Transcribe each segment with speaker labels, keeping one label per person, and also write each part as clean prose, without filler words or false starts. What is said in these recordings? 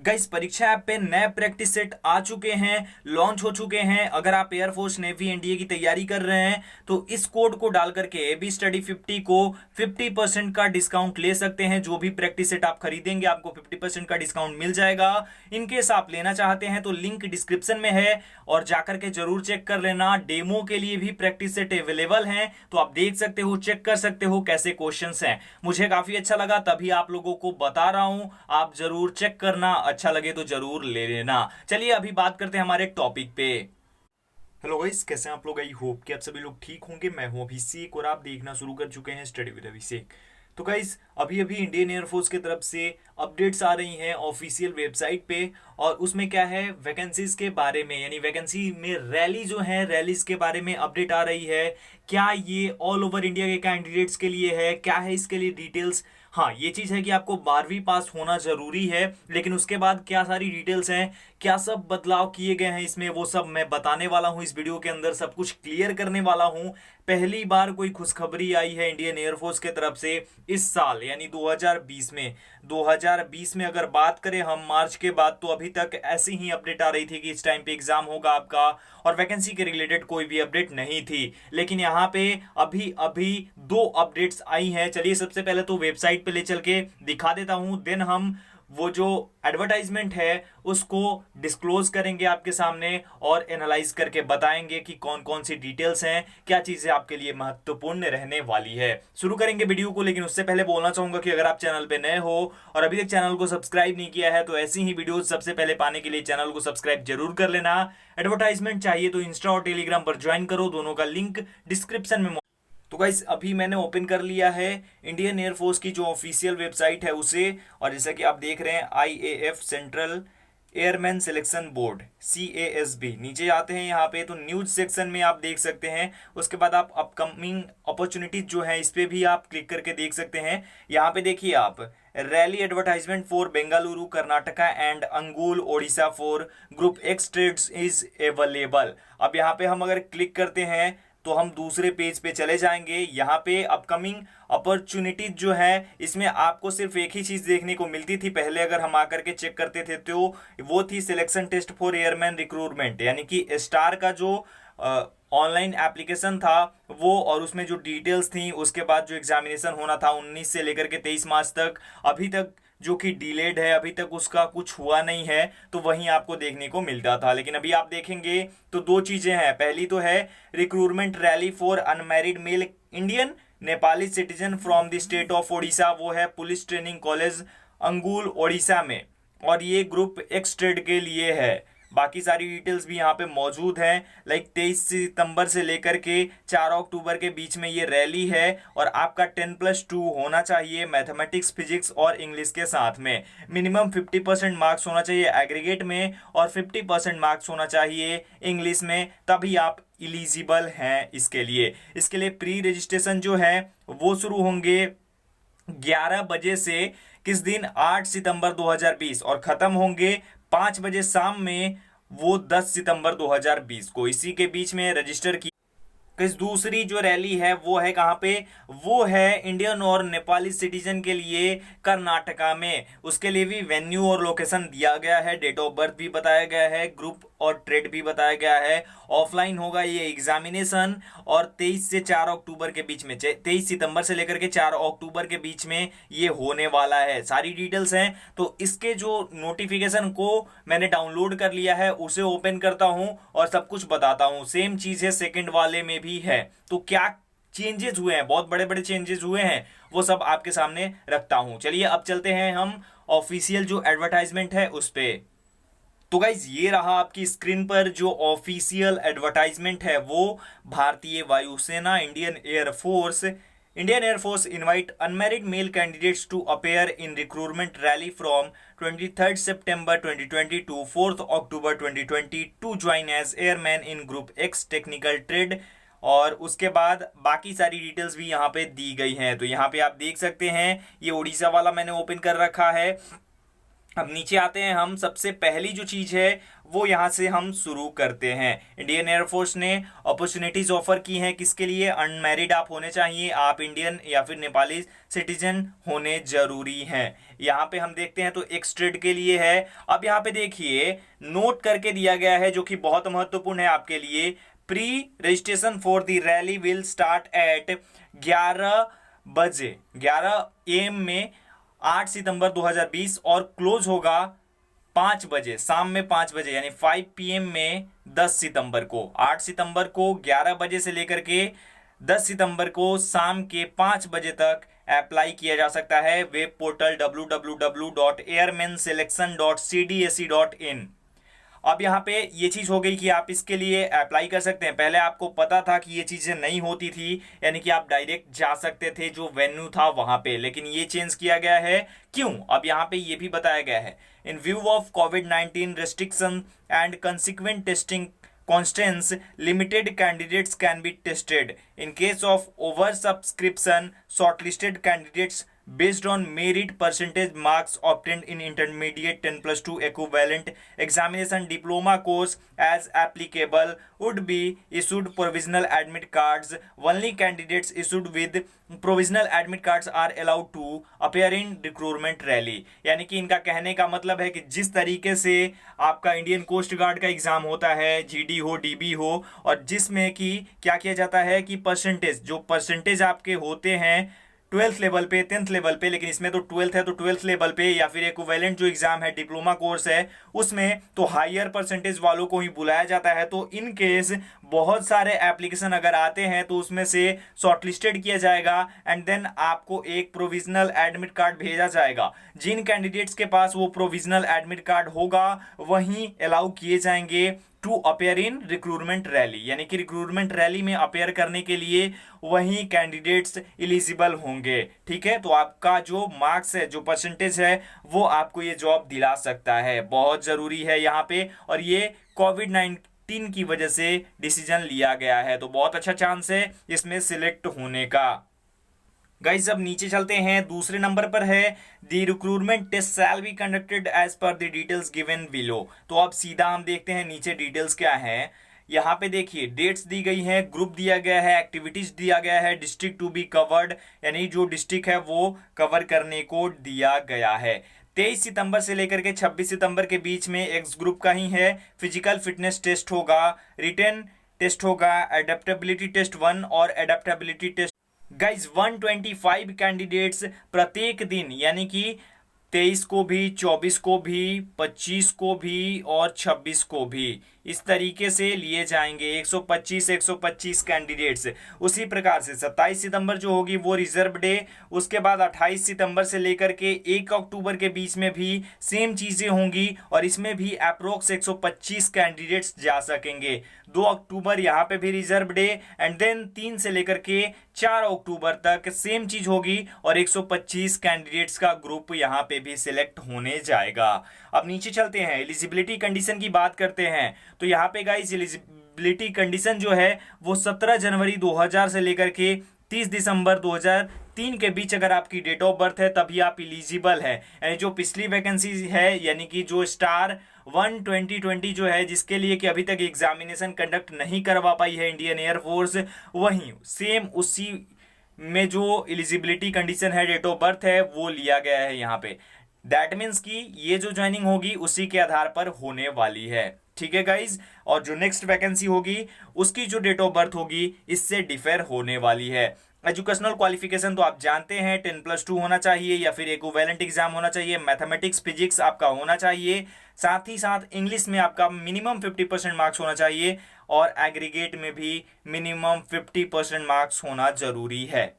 Speaker 1: Guys परीक्षा app पे नए प्रैक्टिस सेट आ चुके हैं, लॉन्च हो चुके हैं। अगर आप एयरफोर्स, नेवी, एनडीए की तैयारी कर रहे हैं तो इस कोड को डाल करके एबी स्टडी 50 को 50% का डिस्काउंट ले सकते हैं। जो भी प्रैक्टिस सेट आप खरीदेंगे आपको 50% का डिस्काउंट मिल जाएगा। इनकेस आप लेना चाहते हैं तो लिंक डिस्क्रिप्शन में है और जाकर के जरूर चेक कर लेना। डेमो के लिए भी प्रैक्टिस सेट अवेलेबल हैं, तो आप देख सकते हो, चेक कर सकते हो कैसे क्वेश्चंस हैं। मुझे काफी अच्छा लगा, तभी आप लोगों को बता रहा हूं। आप जरूर चेक करना, अच्छा लगे तो जरूर ले लेना। चलिए अभी बात करते हैं हमारे टॉपिक पे। हेलो गाइस, कैसे हैं आप लोग? आई होप कि आप सभी लोग ठीक होंगे। मैं हूं अभिषेक और आप देखना शुरू कर चुके हैं स्टडी विद अभिषेक। तो गाइस अभी अभी इंडियन एयरफोर्स की तरफ से अपडेट्स आ रही हैं ऑफिशियल वेबसाइट पे, और उसमें क्या है, वैकेंसीज के बारे में, यानी वैकेंसी में रैली जो है, रैलीज के बारे में अपडेट आ रही है। क्या ये ऑल ओवर इंडिया के कैंडिडेट्स के लिए है, क्या है इसके लिए डिटेल्स। हाँ, ये चीज है कि आपको 12वीं पास होना जरूरी है, लेकिन उसके बाद क्या सारी डिटेल्स हैं, क्या सब बदलाव किए गए हैं इसमें, वो सब मैं बताने वाला हूं इस वीडियो के अंदर। सब कुछ क्लियर करने वाला हूं। पहली बार कोई खुशखबरी आई है इंडियन एयरफोर्स के तरफ से इस साल, यानी 2020 में अगर बात करें हम मार्च के बाद, तो अभी तक ऐसी ही अपडेट आ रही थी कि इस टाइम पे एग्जाम होगा आपका, और वैकेंसी के रिलेटेड कोई भी अपडेट नहीं थी। लेकिन यहाँ पे अभी अभी दो अपडेट्स आई हैं। चलिए सबसे पहले तो वेबसाइट पे ले चल के दिखा देता हूं, देन हम वो जो एडवर्टाइजमेंट है उसको डिस्क्लोज करेंगे आपके सामने और एनालाइज करके बताएंगे कि कौन कौन सी डिटेल्स हैं, क्या चीजें आपके लिए महत्वपूर्ण रहने वाली है। शुरू करेंगे वीडियो को, लेकिन उससे पहले बोलना चाहूंगा कि अगर आप चैनल पे नए हो और अभी तक चैनल को सब्सक्राइब नहीं किया है तो ऐसी ही वीडियो सबसे पहले पाने के लिए चैनल को सब्सक्राइब जरूर कर लेना। एडवर्टाइजमेंट चाहिए तो इंस्टा और टेलीग्राम पर ज्वाइन करो, दोनों का लिंक डिस्क्रिप्शन में। तो गाइस अभी मैंने ओपन कर लिया है इंडियन एयरफोर्स की जो ऑफिशियल वेबसाइट है उसे, और जैसा कि आप देख रहे हैं IAF central airman selection board CASB, नीचे आते हैं यहाँ पे तो न्यूज सेक्शन में आप देख सकते हैं। उसके बाद आप अपकमिंग अपॉर्चुनिटीज जो है इस पे भी आप क्लिक करके देख सकते हैं। यहाँ पे देखिए आप, rally advertisement for Bengaluru Karnataka and Angul Odisha for group X trades is available. अब यहाँ पे हम अगर क्लिक करते हैं तो हम दूसरे पेज पे चले जाएंगे। यहाँ पे अपकमिंग अपॉर्चुनिटीज जो है इसमें आपको सिर्फ एक ही चीज देखने को मिलती थी पहले, अगर हम आकर के चेक करते थे तो वो थी selection test for airman recruitment, यानी कि स्टार का जो ऑनलाइन एप्लीकेशन था वो, और उसमें जो डिटेल्स थी, उसके बाद जो एग्जामिनेशन होना था 19 से लेकर के 23 मार्च तक, अभी तक जो कि डिलेड है, अभी तक उसका कुछ हुआ नहीं है, तो वहीं आपको देखने को मिलता था। लेकिन अभी आप देखेंगे तो दो चीजें हैं। पहली तो है recruitment rally for unmarried mail Indian Nepali citizen from the state of Odisha, वो है पुलिस ट्रेनिंग कॉलेज अंगुल ओडिशा में, और ये ग्रुप एक्स ट्रेड के लिए है। बाकी सारी डिटेल्स भी यहाँ पे मौजूद हैं। लाइक 23 सितंबर से लेकर के 4 अक्टूबर के बीच में ये रैली है, और आपका 10+2 होना चाहिए मैथमेटिक्स, फिजिक्स और इंग्लिश के साथ में। मिनिमम 50% मार्क्स होना चाहिए एग्रीगेट में, और 50% मार्क्स होना चाहिए इंग्लिश में, तभी आप इलिजिबल हैं इसके लिए। इसके लिए प्री रजिस्ट्रेशन जो है वो शुरू होंगे 11 बजे से, किस दिन, 8 सितंबर 2020, और खत्म होंगे 5 बजे शाम में, वो 10 सितंबर 2020 को। इसी के बीच में रजिस्टर की। इस दूसरी जो रैली है वो है कहाँ पे, वो है इंडियन और नेपाली सिटीजन के लिए कर्नाटका में। उसके लिए भी वेन्यू और लोकेशन दिया गया है, डेट ऑफ बर्थ भी बताया गया है, ग्रुप और ट्रेड भी बताया गया है। ऑफलाइन होगा ये एग्जामिनेशन, और 23 से 4 अक्टूबर के बीच में, 23 सितंबर से लेकर के 4 अक्टूबर के बीच में ये होने वाला है। सारी डिटेल्स हैं। तो इसके जो नोटिफिकेशन को मैंने डाउनलोड कर लिया है उसे ओपन करता हूं और सब कुछ बताता हूं। सेम चीज है सेकंड वाले में भी है। तो क्या चेंजेस हुए हैं, बहुत बड़े बड़े चेंजेस हुए हैं, वो सब आपके सामने रखता हूं। चलिए अब चलते हैं हम ऑफिशियल जो एडवर्टाइजमेंट है उस पे। तो गाइज ये रहा आपकी स्क्रीन पर जो ऑफिशियल एडवर्टाइजमेंट है वो। भारतीय वायुसेना Indian air force invite unmarried male candidates to appear in recruitment rally from 23 September 2020 to 4 October 2020 to join as airman in group X technical trade. और उसके बाद बाकी सारी डिटेल्स भी यहाँ पे दी गई हैं। तो यहाँ पे आप देख सकते हैं, ये उड़ीसा वाला मैंने ओपन कर रखा है। अब नीचे आते हैं हम। सबसे पहली जो चीज है वो यहां से हम शुरू करते हैं। इंडियन एयरफोर्स ने अपॉर्चुनिटीज ऑफर की हैं। किसके लिए? अनमैरिड आप होने चाहिए, आप इंडियन या फिर नेपाली सिटीजन होने जरूरी हैं। यहाँ पे हम देखते हैं तो एक ट्रेड के लिए है। अब यहाँ पे देखिए नोट करके दिया गया है जो कि बहुत महत्वपूर्ण है आपके लिए। Pre registration for the rally will start at 11 बजे, 11 AM में 8 सितंबर 2020 और क्लोज होगा 5 बजे, शाम में 5 बजे यानी 5 PM में 10 सितंबर को। 8 सितंबर को 11 बजे से लेकर के 10 सितंबर को शाम के 5 बजे तक अप्लाई किया जा सकता है वेब पोर्टल www.airmanselection.cdac.in। अब यहाँ पे ये चीज हो गई कि आप इसके लिए अप्लाई कर सकते हैं। पहले आपको पता था कि ये चीजें नहीं होती थी, यानी कि आप डायरेक्ट जा सकते थे जो वेन्यू था वहां पे, लेकिन ये चेंज किया गया है। क्यों? अब यहाँ पे ये भी बताया गया है। इन view of covid restriction and consequent testing constraints, limited candidates can be tested. In case of oversubscription, shortlisted candidates based on merit percentage marks obtained in intermediate 10+2 equivalent examination diploma course as applicable would be issued provisional admit cards. Only candidates issued with provisional admit cards are allowed to appear in recruitment rally। यानी कि इनका कहने का मतलब है कि जिस तरीके से आपका इंडियन कोस्ट गार्ड का एग्जाम होता है, GD हो, DB हो, और जिसमें कि क्या किया जाता है कि परसेंटेज, जो परसेंटेज आपके होते हैं 12th लेवल पे, 10th लेवल पे, लेकिन इसमें तो 12th है तो 12th लेवल पे, या फिर इक्विवेलेंट जो एग्जाम है डिप्लोमा कोर्स है उसमें तो हायर परसेंटेज वालों को ही बुलाया जाता है। तो इन केस बहुत सारे एप्लीकेशन अगर आते हैं तो उसमें से शॉर्टलिस्टेड किया जाएगा एंड देन आपको एक प्रोविजनल एडमिट कार्ड भेजा जाएगा। जिन कैंडिडेट्स के पास वो प्रोविजनल एडमिट कार्ड होगा वहीं अलाउ किए जाएंगे to appear in recruitment rally, यानी कि रिक्रूटमेंट रैली में अपेयर करने के लिए वही कैंडिडेट्स एलिजिबल होंगे। ठीक है, तो आपका जो मार्क्स है, जो परसेंटेज है, वो आपको ये जॉब दिला सकता है। बहुत जरूरी है यहाँ पे, और ये कोविड-19 की वजह से डिसीजन लिया गया है, तो बहुत अच्छा चांस है इसमें सिलेक्ट होने का। गाइस अब नीचे चलते हैं। दूसरे नंबर पर है the recruitment test shall be conducted as per the details given below. तो अब सीधा हम देखते हैं नीचे डिटेल्स क्या है। यहाँ पे देखिए डेट्स दी गई है, ग्रुप दिया गया है, एक्टिविटीज दिया गया है, डिस्ट्रिक्ट टू बी कवर्ड, यानी जो डिस्ट्रिक्ट है वो कवर करने को दिया गया है। 23 सितंबर से लेकर के 26 सितंबर के बीच में एक्स ग्रुप का ही है। फिजिकल फिटनेस टेस्ट होगा, रिटन टेस्ट होगा, एडेप्टेबिलिटी टेस्ट 1 और एडेप्टेबिलिटी टेस्ट। गाइज 125 कैंडिडेट्स प्रत्येक दिन, यानी कि 23 को भी, 24 को भी, 25 को भी और 26 को भी, इस तरीके से लिए जाएंगे 125 कैंडिडेट्स। उसी प्रकार से 27 सितंबर जो होगी वो रिजर्व डे। उसके बाद 28 सितंबर से लेकर के 1 अक्टूबर के बीच में भी सेम चीजें होंगी और इसमें भी अप्रोक्स 125 कैंडिडेट्स जा सकेंगे। 2 अक्टूबर यहाँ पे भी रिजर्व डे एंड देन 3 से लेकर के 4 अक्टूबर तक सेम चीज होगी और 125 कैंडिडेट्स का ग्रुप यहाँ पे भी सिलेक्ट होने जाएगा। अब नीचे चलते हैं, एलिजिबिलिटी कंडीशन की बात करते हैं। तो यहाँ पे गाइस एलिजिबिलिटी कंडीशन जो है वो 17 जनवरी 2000 से लेकर के 30 दिसंबर 2003 के बीच अगर आपकी डेट ऑफ बर्थ है तभी आप एलिजिबल है। यानी जो पिछली वैकेंसी है, यानी कि जो स्टार 1 2020 जो है, जिसके लिए कि अभी तक एग्जामिनेशन कंडक्ट नहीं करवा पाई है इंडियन एयरफोर्स, वहीं सेम उसी में जो एलिजिबिलिटी कंडीशन है, डेट ऑफ बर्थ है, वो लिया गया है यहाँ पे। दैट मीन्स कि ये जो ज्वाइनिंग होगी उसी के आधार पर होने वाली है। ठीक है गाइज, और जो नेक्स्ट वैकेंसी होगी उसकी जो डेट ऑफ बर्थ होगी इससे डिफर होने वाली है। एजुकेशनल क्वालिफिकेशन तो आप जानते हैं 10+2 होना चाहिए या फिर इक्विवेलेंट एग्जाम होना चाहिए। मैथमेटिक्स फिजिक्स आपका होना चाहिए, साथ ही साथ इंग्लिश में आपका मिनिमम 50% मार्क्स होना चाहिए और एग्रीगेट में भी मिनिमम 50% मार्क्स होना जरूरी है।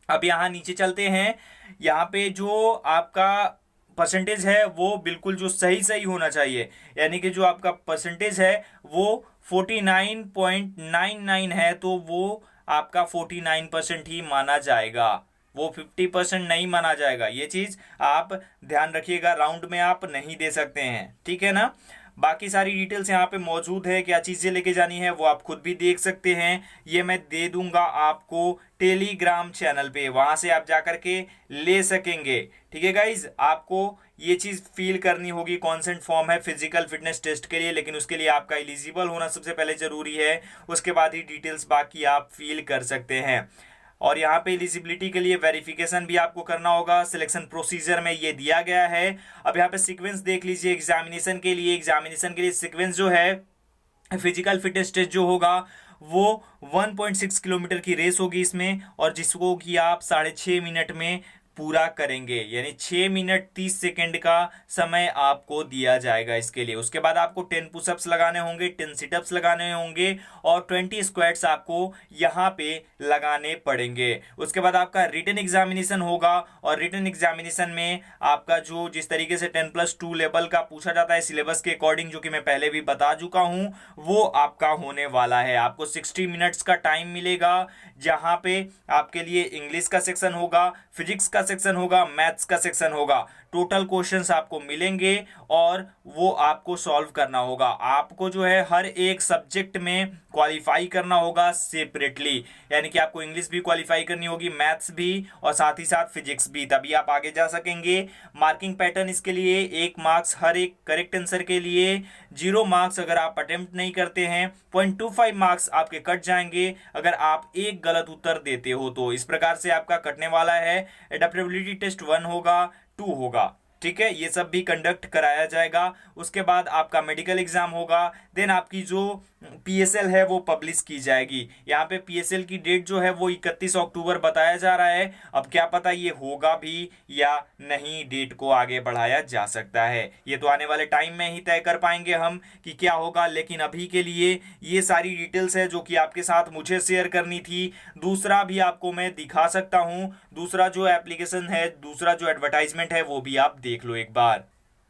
Speaker 1: अब यहाँ नीचे चलते हैं। यहाँ पे जो आपका परसेंटेज है वो बिल्कुल जो सही होना चाहिए, यानी कि जो आपका परसेंटेज है वो 49.99 है तो वो आपका 49% ही माना जाएगा, वो 50% नहीं माना जाएगा। ये चीज आप ध्यान रखिएगा, राउंड में आप नहीं दे सकते हैं। ठीक है ना। बाकी सारी डिटेल्स यहाँ पे मौजूद है, क्या चीज़ें लेके जानी है वो आप खुद भी देख सकते हैं। ये मैं दे दूंगा आपको टेलीग्राम चैनल पे, वहां से आप जाकर के ले सकेंगे। ठीक है गाइज, आपको ये चीज़ फील करनी होगी, कॉन्सेंट फॉर्म है फिजिकल फिटनेस टेस्ट के लिए, लेकिन उसके लिए आपका एलिजिबल होना सबसे पहले ज़रूरी है। उसके बाद ही डिटेल्स बाकी आप फील कर सकते हैं। और यहाँ पे एलिजिबिलिटी के लिए वेरिफिकेशन भी आपको करना होगा, सिलेक्शन प्रोसीजर में ये दिया गया है। अब यहाँ पे सीक्वेंस देख लीजिए एग्जामिनेशन के लिए सीक्वेंस जो है फिजिकल फिटनेस टेस्ट जो होगा वो 1.6 किलोमीटर की रेस होगी इसमें, और जिसको कि आप 6.5 मिनट में पूरा करेंगे, यानी 6 मिनट 30 सेकंड का समय आपको दिया जाएगा इसके लिए। उसके बाद आपको 10 पुशअप्स लगाने होंगे, 10 सिटअप्स लगाने होंगे और 20 स्क्वाट्स आपको यहाँ पे लगाने पड़ेंगे। उसके बाद आपका रिटन एग्जामिनेशन होगा, और रिटन एग्जामिनेशन में आपका जो जिस तरीके से 10+2 लेवल का पूछा जाता है सिलेबस के अकॉर्डिंग, जो कि मैं पहले भी बता चुका हूं, वो आपका होने वाला है। आपको 60 मिनट्स का टाइम मिलेगा, जहां पे आपके लिए इंग्लिश का सेक्शन होगा, फिजिक्स का सेक्शन होगा, मैथ्स का सेक्शन होगा। टोटल क्वेश्चंस आपको मिलेंगे और वो आपको सॉल्व करना होगा। आपको जो है हर एक सब्जेक्ट में क्वालिफाई करना होगा सेपरेटली, यानी कि आपको इंग्लिश भी क्वालिफाई करनी होगी, मैथ्स भी और साथ ही साथ फिजिक्स भी, तभी आप आगे जा सकेंगे। मार्किंग पैटर्न इसके लिए 1 मार्क्स हर एक करेक्ट आंसर के लिए, 0 मार्क्स अगर आप अटेम्प्ट नहीं करते हैं, 0.25 मार्क्स आपके कट जाएंगे अगर आप एक गलत उत्तर देते हो तो। इस प्रकार से आपका कटने वाला है। एडेप्टेबिलिटी टेस्ट 1 होगा, 2 होगा, ठीक है, ये सब भी कंडक्ट कराया जाएगा। उसके बाद आपका मेडिकल एग्जाम होगा, देन आपकी जो पीएसएल है वो पब्लिश की जाएगी। यहाँ पे पीएसएल की डेट जो है वो 31 अक्टूबर बताया जा रहा है। अब क्या पता ये होगा भी या नहीं, डेट को आगे बढ़ाया जा सकता है। ये तो आने वाले टाइम में ही तय कर पाएंगे हम कि क्या होगा, लेकिन अभी के लिए ये सारी डिटेल्स है जो कि आपके साथ मुझे शेयर करनी थी। दूसरा भी आपको मैं दिखा सकता हूँ, दूसरा जो एप्लीकेशन है, दूसरा जो एडवर्टाइजमेंट है वो भी आप देख लो एक बार।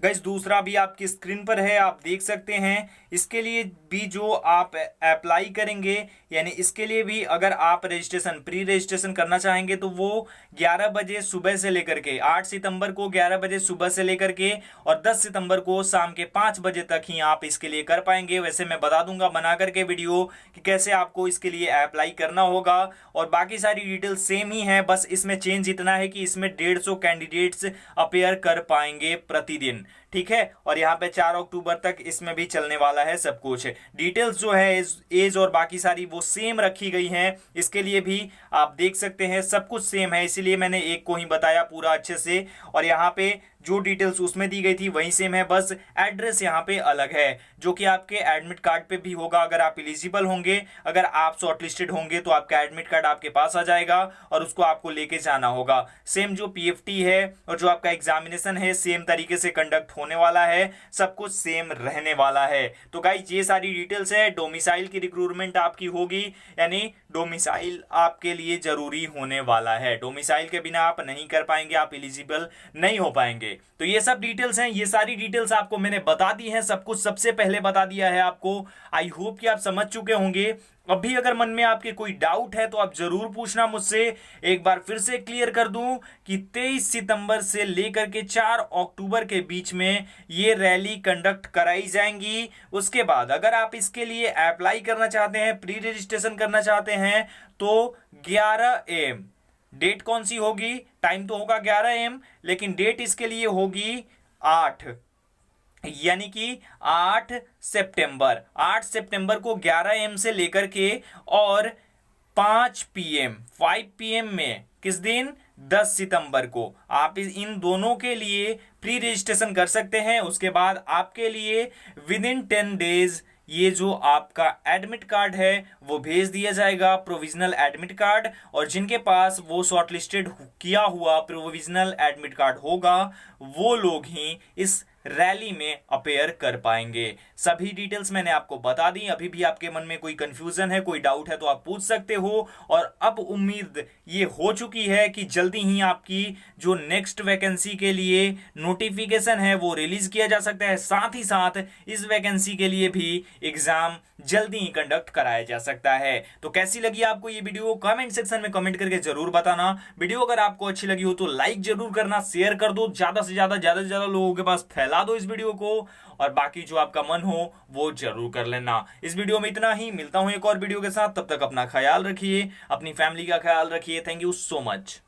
Speaker 1: गाइस दूसरा भी आपकी स्क्रीन पर है, आप देख सकते हैं। इसके लिए भी जो आप अप्लाई करेंगे, यानी इसके लिए भी अगर आप प्री रजिस्ट्रेशन करना चाहेंगे तो वो 11 बजे सुबह से लेकर के 8 सितंबर को 11 बजे सुबह से लेकर के और 10 सितंबर को शाम के 5 बजे तक ही आप इसके लिए कर पाएंगे। वैसे मैं बता दूंगा बना करके वीडियो कि कैसे आपको इसके लिए अप्लाई करना होगा, और बाकी सारी डिटेल्स सेम ही है, बस इसमें चेंज इतना है कि इसमें 150 कैंडिडेट्स अपेयर कर पाएंगे प्रतिदिन, ठीक है। और यहाँ पे 4 अक्टूबर तक इसमें भी चलने वाला है सब कुछ। डिटेल्स जो है एज और बाकी सारी वो सेम रखी गई हैं, इसके लिए भी आप देख सकते हैं सब कुछ सेम है, इसीलिए मैंने एक को ही बताया पूरा अच्छे से। और यहाँ पे जो डिटेल्स उसमें दी गई थी वही सेम है, बस एड्रेस यहाँ पे अलग है, जो कि आपके एडमिट कार्ड पे भी होगा अगर आप एलिजिबल होंगे। अगर आप शॉर्टलिस्टेड होंगे तो आपका एडमिट कार्ड आपके पास आ जाएगा और उसको आपको लेके जाना होगा। सेम जो पीएफटी है और जो आपका एग्जामिनेशन है सेम तरीके से कंडक्ट होने वाला है, सब कुछ सेम रहने वाला है। तो गाइस ये सारी डिटेल्स है। डोमिसाइल की रिक्रूटमेंट आपकी होगी, यानी डोमिसाइल आपके लिए जरूरी होने वाला है। डोमिसाइल के बिना आप नहीं कर पाएंगे, आप एलिजिबल नहीं हो पाएंगे। तो ये सब डिटेल्स हैं, ये सारी डिटेल्स आपको मैंने बता दी हैं, सब कुछ सबसे पहले बता दिया है आपको। आई होप कि आप समझ चुके होंगे। अभी अगर मन में आपके कोई डाउट है तो आप जरूर पूछना मुझसे। एक बार फिर से क्लियर कर दूं कि 23 सितंबर से लेकर के 4 अक्टूबर के बीच में ये रैली कंडक्ट कराई जाएंगी। उसके बाद अगर आप इसके लिए अप्लाई करना चाहते हैं, प्री रजिस्ट्रेशन करना चाहते हैं, तो 11 AM डेट कौन सी होगी, टाइम तो होगा 11 AM, लेकिन डेट इसके लिए होगी 8, यानी कि 8 सितंबर को 11 AM से लेकर के और 5 PM में किस दिन, 10 सितंबर को आप इन दोनों के लिए प्री रजिस्ट्रेशन कर सकते हैं। उसके बाद आपके लिए विद इन 10 डेज ये जो आपका एडमिट कार्ड है वो भेज दिया जाएगा, प्रोविजनल एडमिट कार्ड। और जिनके पास वो शॉर्टलिस्टेड किया हुआ प्रोविजनल एडमिट कार्ड होगा वो लोग ही इस रैली में अपेयर कर पाएंगे। सभी डिटेल्स मैंने आपको बता दी। अभी भी आपके मन में कोई कंफ्यूजन है, कोई डाउट है तो आप पूछ सकते हो। और अब उम्मीद ये हो चुकी है कि जल्दी ही आपकी जो नेक्स्ट वैकेंसी के लिए नोटिफिकेशन है वो रिलीज किया जा सकता है। साथ ही साथ इस वैकेंसी के लिए भी एग्जाम जल्दी ही कंडक्ट कराया जा सकता है। तो कैसी लगी आपको ये वीडियो, कमेंट सेक्शन में कमेंट करके जरूर बताना। वीडियो अगर आपको अच्छी लगी हो तो लाइक जरूर करना, शेयर कर दो, ज्यादा से ज्यादा लोगों के पास फैला दो इस वीडियो को, और बाकी जो आपका मन हो वो जरूर कर लेना। इस वीडियो में इतना ही, मिलता हूं एक और वीडियो के साथ, तब तक अपना ख्याल रखिए, अपनी फैमिली का ख्याल रखिए। Thank you so much.